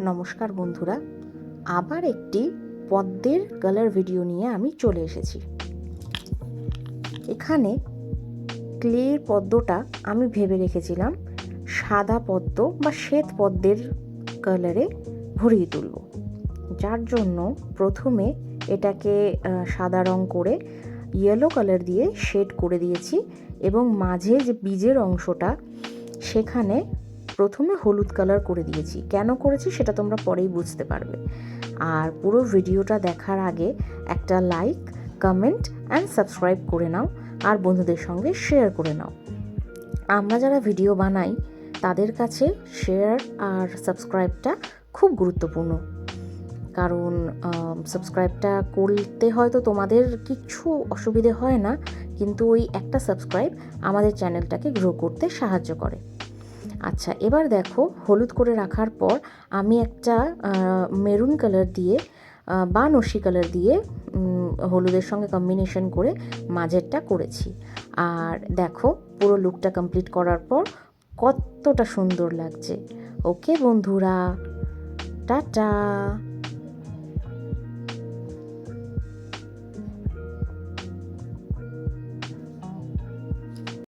নমস্কার বন্ধুরা, আবার একটি পদ্মের কালার ভিডিও নিয়ে আমি চলে এসেছি। এখানে ক্লের পদ্মটা আমি ভেবে রেখেছিলাম সাদা পদ্ম বা শ্বেত পদ্মের কালারে ভরিয়ে তুলব। যার জন্য প্রথমে এটাকে সাদা রং করে ইয়েলো কালার দিয়ে শেড করে দিয়েছি এবং মাঝে যে বীজের অংশটা সেখানে প্রথমে হলুদ কালার করে দিয়েছি। কেন করেছি সেটা তোমরা পরেই বুঝতে পারবে। আর পুরো ভিডিওটা দেখার আগে একটা লাইক, কমেন্ট অ্যান্ড সাবস্ক্রাইব করে নাও আর বন্ধুদের সঙ্গে শেয়ার করে নাও। আমরা যারা ভিডিও বানাই তাদের কাছে শেয়ার আর সাবস্ক্রাইবটা খুব গুরুত্বপূর্ণ, কারণ সাবস্ক্রাইবটা করতে হয়তো তোমাদের কিছু অসুবিধে হয় না, কিন্তু ওই একটা সাবস্ক্রাইব আমাদের চ্যানেলটাকে গ্রো করতে সাহায্য করে। আচ্ছা, এবার দেখো, হলুদ করে রাখার পর আমি একটা মেরুন কালার দিয়ে বা নসি কালার দিয়ে হলুদের সঙ্গে কম্বিনেশন করে মাঝেরটা করেছি। আর দেখো, পুরো লুকটা কমপ্লিট করার পর কতটা সুন্দর লাগছে। ওকে বন্ধুরা, টাটা।